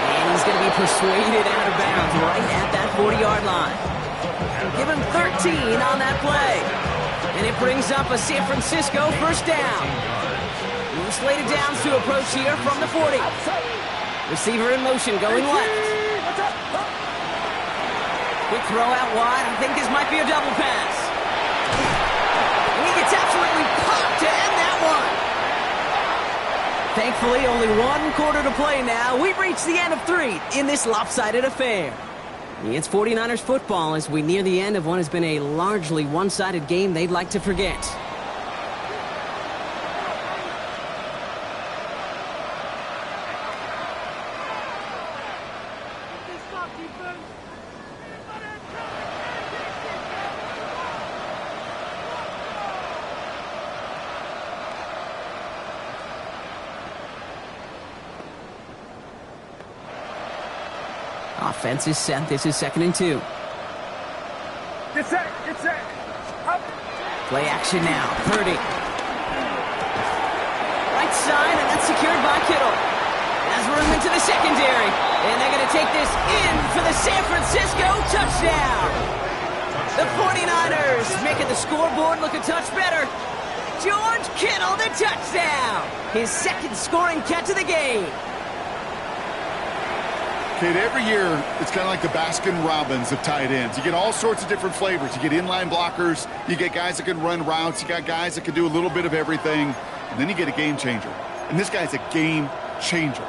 And he's going to be persuaded out of bounds right at that 40-yard line. Give him 13 on that play. And it brings up a San Francisco first down. Slated downs to approach here from the 40. Receiver in motion going left. Quick throw out wide. I think this might be a double pass. And he gets absolutely popped to end that one. Thankfully, only 1 quarter to play now. We've reached the end of 3 in this lopsided affair. It's 49ers football as we near the end of what has been a largely one-sided game they'd like to forget. Offense is set. This is 2nd and 2. Get set. Up. Play action now. Purdy. Right side, and that's secured by Kittle. Has room into the secondary. And they're going to take this in for the San Francisco touchdown. The 49ers making the scoreboard look a touch better. George Kittle, the touchdown. His 2nd scoring catch of the game. Kid, every year, it's kind of like the Baskin-Robbins of tight ends. You get all sorts of different flavors. You get inline blockers. You get guys that can run routes. You got guys that can do a little bit of everything. And then you get a game changer. And this guy's a game changer.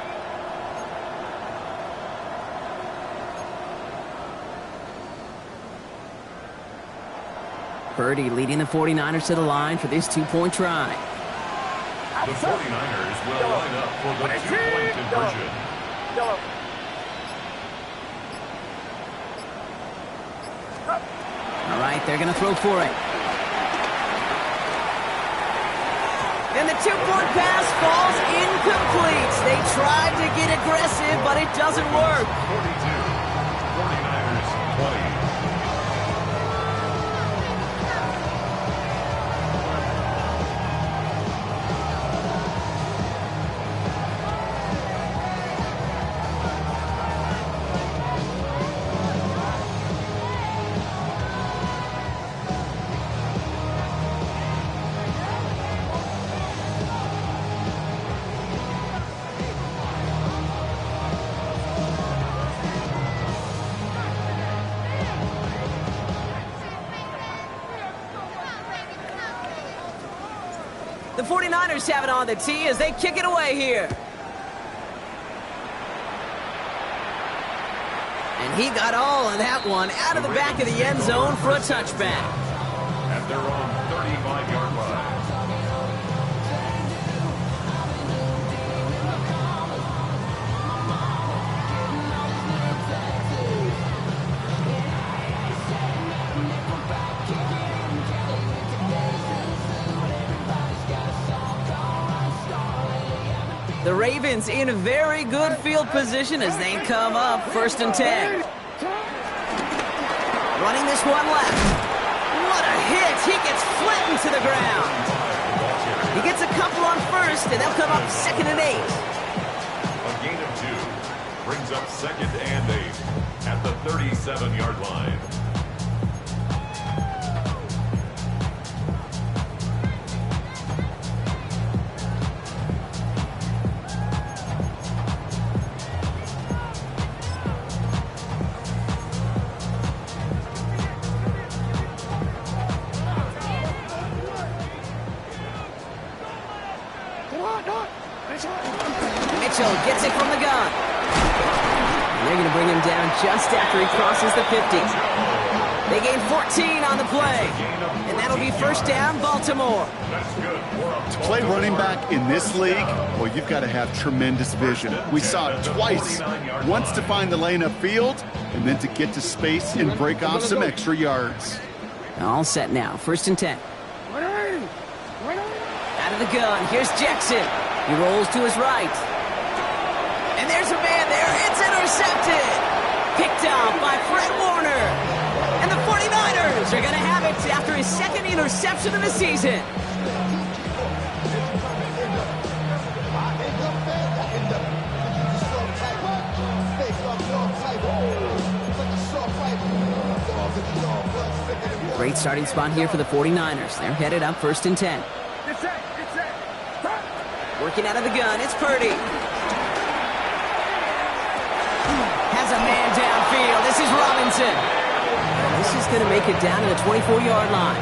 Purdy leading the 49ers to the line for this 2-point try. The 49ers will line up for the 2-point conversion. All right, they're going to throw for it. And the 2-point pass falls incomplete. They tried to get aggressive, but it doesn't work. 42. 49ers 20. The 49ers have it on the tee as they kick it away here. And he got all of that one out of the back of the end zone for a touchback. At their own 35-yard line. The The Ravens in very good field position as they come up 1st and 10. Running this one left. What a hit. He gets flattened to the ground. He gets a couple on 1st, and they'll come up 2nd and 8. A gain of 2 brings up 2nd and 8 at the 37-yard line. Mitchell gets it from the gun. And they're going to bring him down just after he crosses the 50. They gain 14 on the play. And that'll be 1st down, Baltimore. To play running back in this league, well, you've got to have tremendous vision. We saw it twice. Once to find the lane upfield, and then to get to space and break off some extra yards. All set now, 1st and 10. Out of the gun, here's Jackson. He rolls to his right. And there's a man there. It's intercepted. Picked up by Fred Warner. And the 49ers are going to have it after his 2nd interception of the season. Great starting spot here for the 49ers. They're headed up 1st and 10. Working out of the gun, it's Purdy. Has a man downfield. This is Robinson. This is going to make it down to the 24-yard line.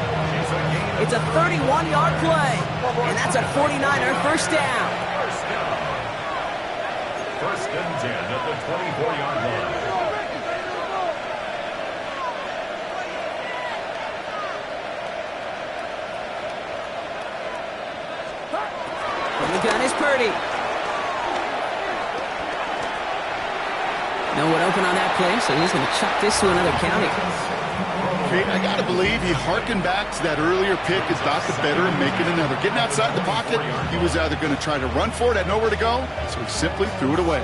It's a 31-yard play, and that's a 49er 1st down. 1st and 10 at the 24-yard line. The gun is Purdy. No one open on that play, so he's going to chuck this to another county. Okay, I got to believe he harkened back to that earlier pick and thought the better and making another. Getting outside the pocket, he was either going to try to run for it, had nowhere to go, so he simply threw it away.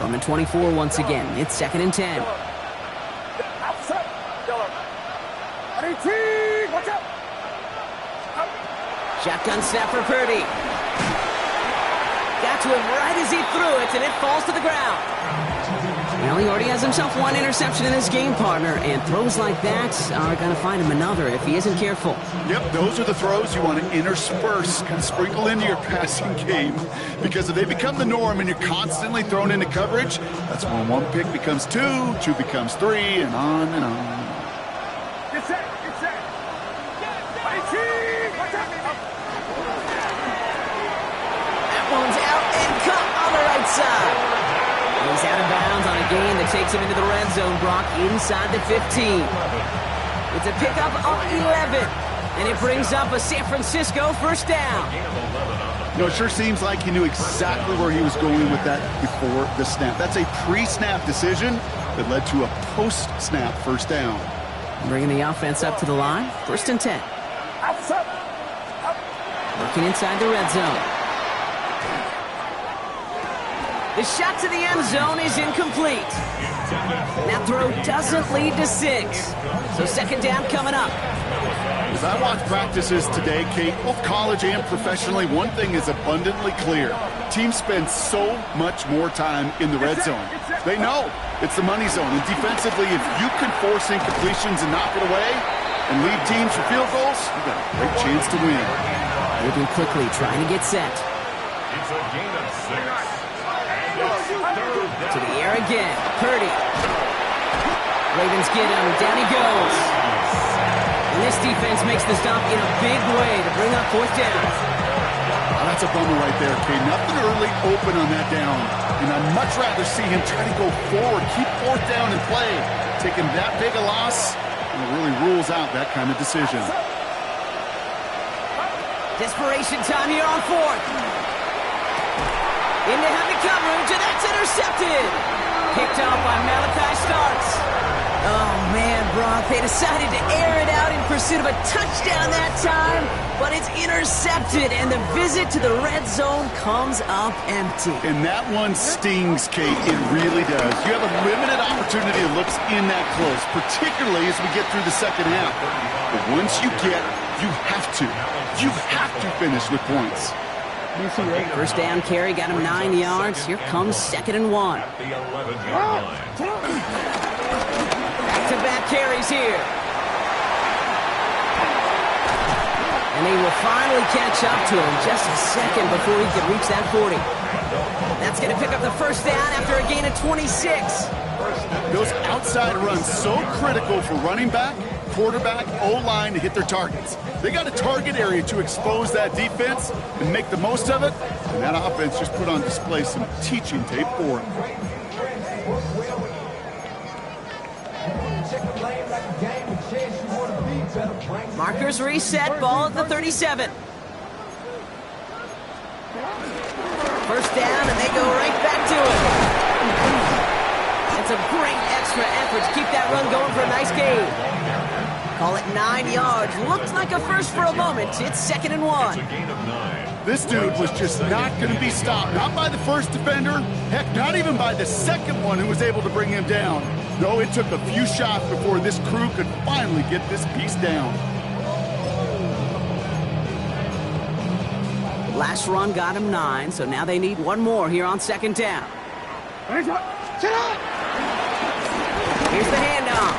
From the 24 once again, it's 2nd and 10. Watch out! Shotgun snap for Purdy. Got to him right as he threw it, and it falls to the ground. Well, he already has himself 1 interception in his game, partner, and throws like that are going to find him another if he isn't careful. Yep, those are the throws you want to intersperse, kind of sprinkle into your passing game, because if they become the norm and you're constantly thrown into coverage, that's when 1 pick becomes 2, 2 becomes 3, and on and on. Get set! Get set! Watch out! One's out and cut on the right side. He's out of bounds on a gain that takes him into the red zone, Brock, inside the 15. It's a pickup of 11, and it brings up a San Francisco 1st down. You know, it sure seems like he knew exactly where he was going with that before the snap. That's a pre-snap decision that led to a post-snap 1st down. Bringing the offense up to the line, 1st and 10. Working inside the red zone. The shot to the end zone is incomplete. That throw doesn't lead to 6. So 2nd down coming up. As I watch practices today, Kate, both college and professionally, one thing is abundantly clear. Teams spend so much more time in the red zone. They know it's the money zone. And defensively, if you can force incompletions and knock it away and leave teams for field goals, you've got a great chance to win. Moving quickly, trying to get set. It's a gain of 6. To the air again. Purdy. Ravens get him. Down he goes. And this defense makes the stop in a big way to bring up 4th down. Oh, that's a bummer right there, Kate. Nothing early open on that down. And I'd much rather see him try to go forward, keep 4th down and play. Taking that big a loss, and it really rules out that kind of decision. Desperation time here on 4th. Into heavy coverage, and that's intercepted. Picked off by Malachi Starks. Oh, man, Brock, they decided to air it out in pursuit of a touchdown that time, but it's intercepted, and the visit to the red zone comes up empty. And that one stings, Kate. It really does. You have a limited opportunity to look in that close, particularly as we get through the second half. But once you have to finish with points. First down carry got him 9 yards. Here comes 2nd and 1. At the 11-yard line. Back-to-back carries here. And he will finally catch up to him just a second before he can reach that 40. That's going to pick up the first down after a gain of 26. Those outside runs so critical for running back, quarterback, O-line to hit their targets. They got a target area to expose that defense and make the most of it. And that offense just put on display some teaching tape for them. Markers reset, ball at the 37. First down, and they go right back to it. It's a great extra effort to keep that run going for a nice gain. Call it 9 yards. Looks like a first for a moment. It's 2nd and 1. It's a gain of 9. This dude was just not going to be stopped. Not by the first defender. Heck, not even by the second one who was able to bring him down. No, it took a few shots before this crew could finally get this piece down. Last run got him 9, so now they need one more here on 2nd down. Here's the handoff.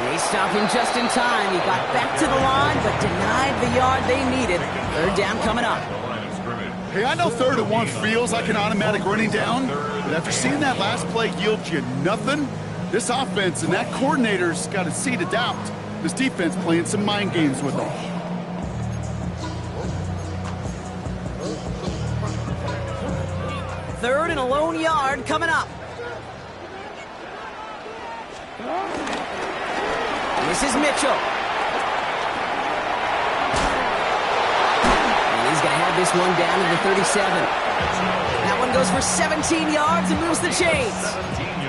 They stopped him just in time. He got back to the line, but denied the yard they needed. 3rd down coming up. Hey, I know 3rd and 1 feels like an automatic running down, but after seeing that last play yield you nothing, this offense and that coordinator's got a seed of doubt. This defense playing some mind games with them. Third and a lone yard coming up. This is Mitchell. And he's going to have this one down to the 37. That one goes for 17 yards and moves the chains.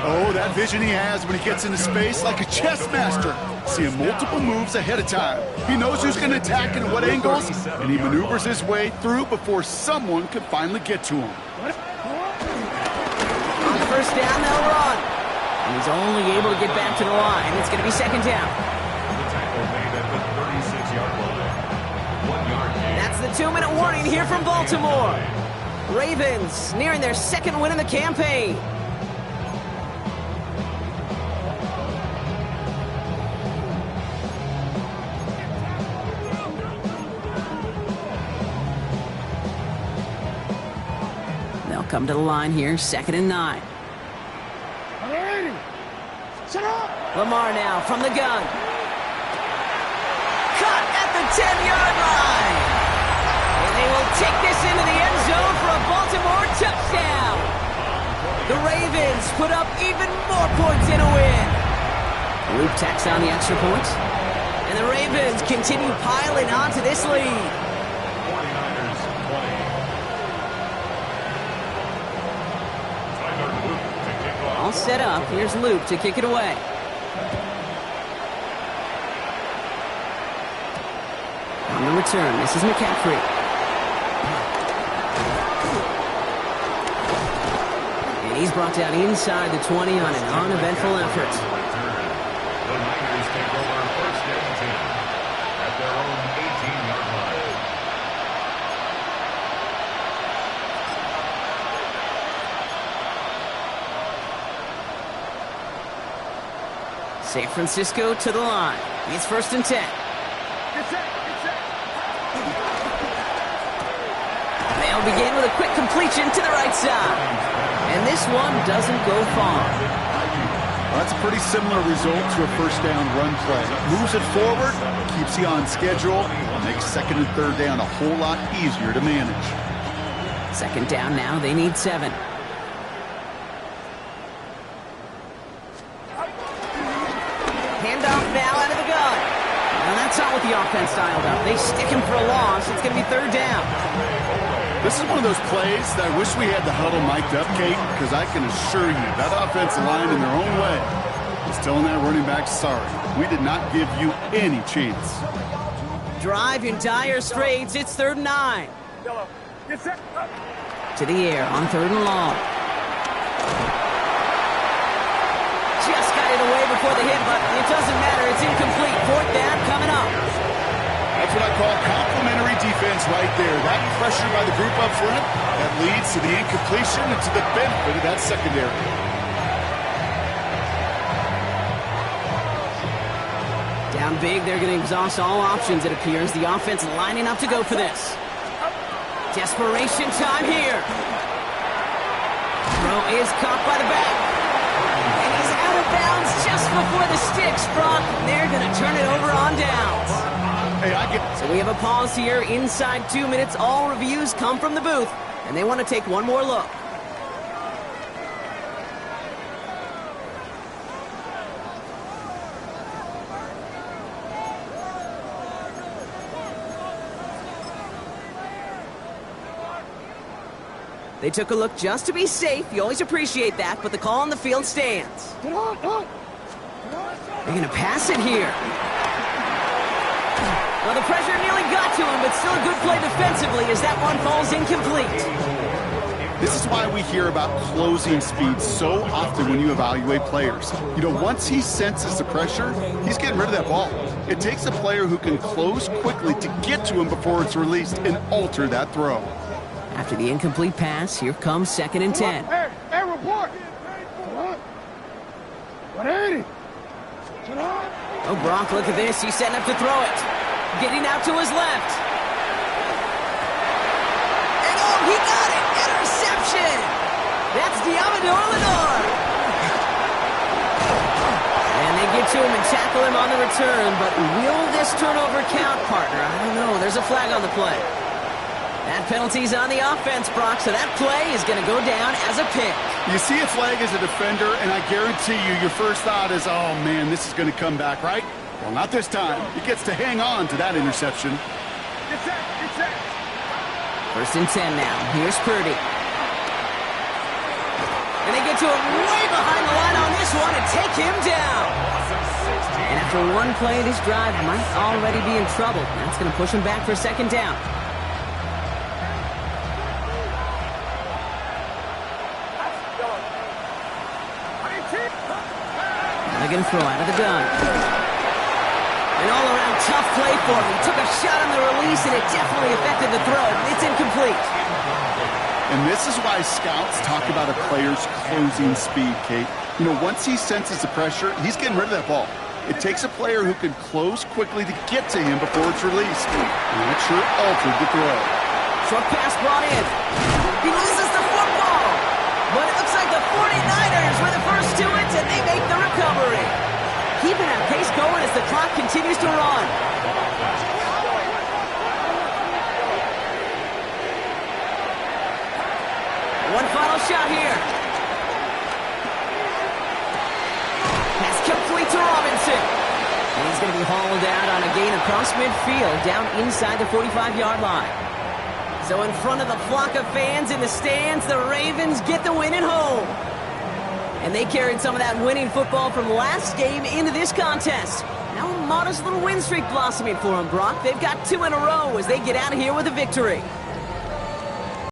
Oh, that vision he has when he gets into space like a chess master. Seeing multiple moves ahead of time. He knows who's going to attack and at what angles, and he maneuvers his way through before someone can finally get to him. On first down, they'll run. And he's only able to get back to the line. It's going to be 2nd down. The tackle made at the 36-yard line. 1 yard gain. That's the 2-minute warning here from Baltimore. Ravens nearing their 2nd win in the campaign. They'll come to the line here, 2nd and 9. Lamar now from the gun. Cut at the 10-yard line. And they will take this into the end zone for a Baltimore touchdown. The Ravens put up even more points in a win. Luke tacks on the extra point. And the Ravens continue piling on to this lead. 49ers 20. Tyler Luke to kick off. All set up. Here's Luke to kick it away. On the return, this is McCaffrey. And he's brought down inside the 20 on an uneventful effort. The Niners take over 1st and 10 at their own 18-yard line. San Francisco to the line. It's 1st and 10. They'll begin with a quick completion to the right side. And this one doesn't go far. Well, that's a pretty similar result to a first down run play. Moves it forward, keeps you on schedule, makes 2nd and 3rd down a whole lot easier to manage. 2nd down now, they need 7. Handoff now out of the gun. Now that's not what the offense dialed up. They stick him for a loss. It's going to be 3rd down. This is one of those plays that I wish we had the huddle mic'd up, Kate, because I can assure you that offensive line in their own way is telling that running back, sorry, we did not give you any chance. drive in dire straits. It's 3rd and 9. Yellow. Get set. Up. To the air on 3rd and long. Just got it away before the hit, but it doesn't matter. It's incomplete. 4th down coming up. That's what I call complimentary defense right there. That pressure by the group up front, that leads to the incompletion and to the benefit of that secondary. Down big, they're going to exhaust all options, it appears. The offense lining up to go for this. Desperation time here. Throw is caught by the back. And he's out of bounds just before the sticks, Brock. They're going to turn it over on downs. Hey, So we have a pause here. Inside 2 minutes, all reviews come from the booth. And they want to take one more look. They took a look just to be safe. You always appreciate that, but the call on the field stands. They're going to pass it here. Well, the pressure nearly got to him, but still a good play defensively as that one falls incomplete. This is why we hear about closing speed so often when you evaluate players. You know, once he senses the pressure, he's getting rid of that ball. It takes a player who can close quickly to get to him before it's released and alter that throw. After the incomplete pass, here comes 2nd and 10. Hey, report. 180. Oh, Brock, look at this. He's setting up to throw it. Getting out to his left. And oh, he got it! Interception! That's Diamador Lenore. And they get to him and tackle him on the return, but will this turnover count, partner? I don't know. There's a flag on the play. That penalty's on the offense, Brock, so that play is going to go down as a pick. You see a flag as a defender, and I guarantee you, your first thought is, oh, man, this is going to come back, right? Well, not this time. He gets to hang on to that interception. Get set. 1st and 10 now. Here's Purdy. And they get to him way behind the line on this one and take him down. And after one play, this drive might already be in trouble. That's going to push him back for 2nd down. They're going to throw out of the gun. An all-around tough play for him. He took a shot on the release, and it definitely affected the throw. It's incomplete. And this is why scouts talk about a player's closing speed, Kate. You know, once he senses the pressure, he's getting rid of that ball. It takes a player who can close quickly to get to him before it's released. And that sure altered the throw. Short pass brought in. He loses the football. But it looks like the 49ers were the first to it, and they make the recovery. Keeping that pace going as the clock continues to run. One final shot here. Pass complete to Robinson. And he's going to be hauled out on a gain across midfield, down inside the 45-yard line. So in front of the flock of fans in the stands, the Ravens get the win at home. And they carried some of that winning football from last game into this contest. Now a modest little win streak blossoming for them, Brock. They've got 2 in a row as they get out of here with a victory.